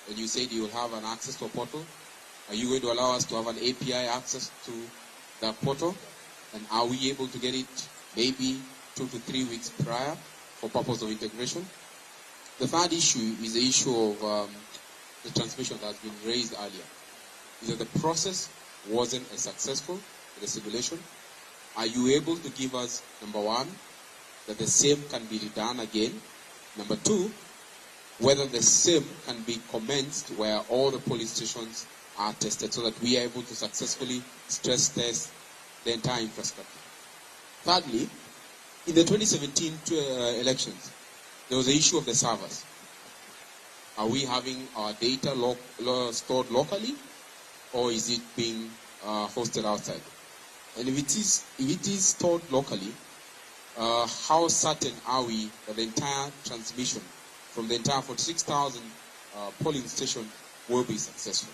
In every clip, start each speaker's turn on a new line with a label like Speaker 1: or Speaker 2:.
Speaker 1: and you said you will have an access to a portal. Are you going to allow us to have an API access to that portal? And are we able to get it maybe 2 to 3 weeks prior for purpose of integration? The third issue is the issue of the transmission that has been raised earlier. Is that the process wasn't as successful in the simulation. Are you able to give us, number one, that the same can be done again? Number two, whether the same can be commenced where all the police stations are tested so that we are able to successfully stress test the entire infrastructure. Thirdly, in the 2017 elections, there was the issue of the servers. Are we having our data stored locally, or is it being hosted outside? And if it is stored locally, how certain are we that the entire transmission from the entire 46,000 polling station will be successful?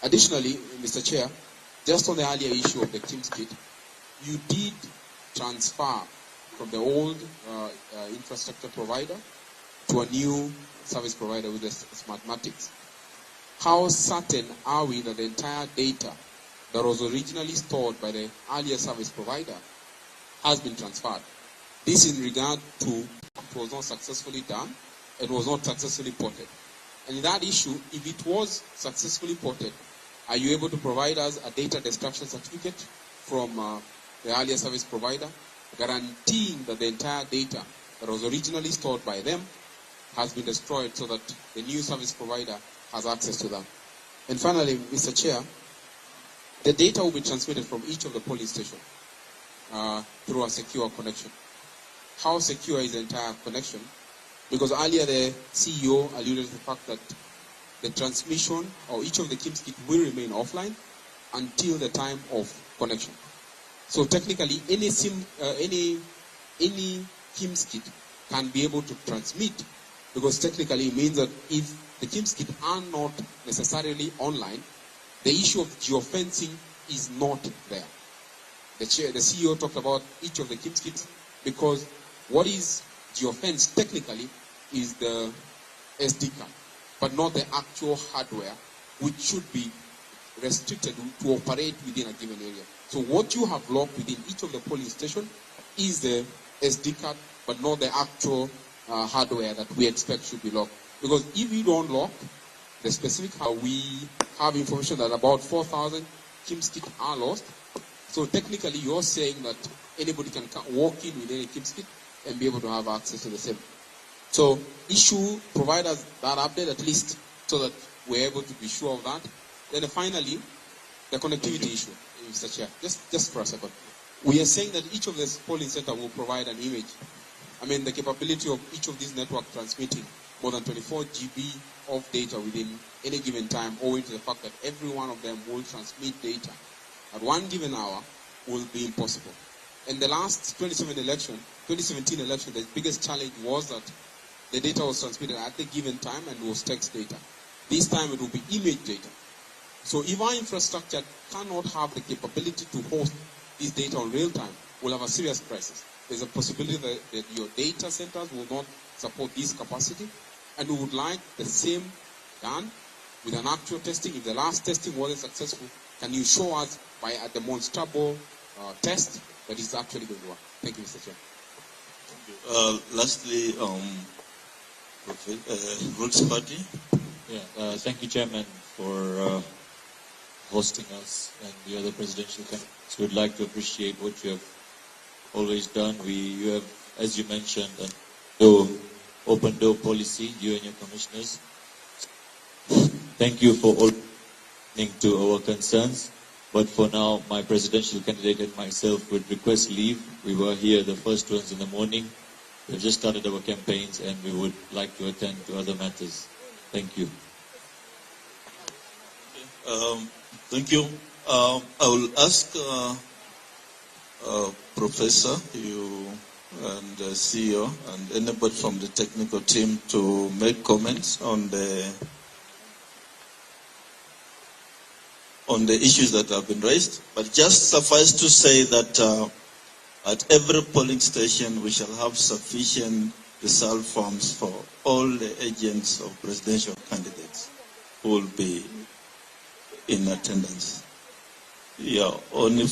Speaker 1: Additionally, Mr. Chair, just on the earlier issue of the Teams kit, you did transfer from the old infrastructure provider to a new service provider with the Smartmatics. How certain are we that the entire data that was originally stored by the earlier service provider has been transferred? This in regard to it was not successfully done, it was not successfully ported. And in that issue, if it was successfully ported, are you able to provide us a data destruction certificate from the earlier service provider, guaranteeing that the entire data that was originally stored by them has been destroyed so that the new service provider has access to them? And finally, Mr. Chair, the data will be transmitted from each of the polling stations through a secure connection. How secure is the entire connection? Because earlier the CEO alluded to the fact that the transmission or each of the KIMS kit will remain offline until the time of connection. So technically, any KIMS kit can be able to transmit, because technically it means that if the KIMS kit are not necessarily online, the issue of geofencing is not there. The CEO talked about each of the KIMS kits, because what is geofence technically is the SD card, but not the actual hardware, which should be restricted to operate within a given area. So what you have locked within each of the polling stations is the SD card, but not the actual hardware that we expect should be locked. Because if you don't lock the specific, we have information that about 4,000 KIMS kits are lost. So technically, you're saying that anybody can walk in with any KIMS kit and be able to have access to the same. So provide us that update at least, so that we're able to be sure of that. Then finally, the connectivity issue, Mr. Chair. Just for a second. We are saying that each of the polling centers will provide an image. I mean, the capability of each of these networks transmitting more than 24 GB of data within any given time, owing to the fact that every one of them will transmit data at one given hour, will be impossible. In the last 2017 election, the biggest challenge was that the data was transmitted at the given time and was text data. This time it will be image data. So if our infrastructure cannot have the capability to host this data on real time, we'll have a serious crisis. There's a possibility that your data centers will not support this capacity, and we would like the same done with an actual testing. If the last testing wasn't successful, can you show us by a demonstrable test that is actually going to work? Thank you, Mr. Chair.
Speaker 2: Lastly, Roots Party.
Speaker 3: Yeah, thank you, Chairman, for hosting us and the other presidential candidates. We'd like to appreciate what you have always done. You have, as you mentioned, an open door policy, you and your commissioners. Thank you for all listening to our concerns. But for now, my presidential candidate and myself would request leave. We were here the first ones in the morning. We've just started our campaigns and we would like to attend to other matters. Thank you.
Speaker 2: Thank you. I will ask Professor, you and CEO and anybody from the technical team to make comments on the issues that have been raised. But just suffice to say that at every polling station we shall have sufficient result forms for all the agents of presidential candidates. who will be in attendance. Yeah, only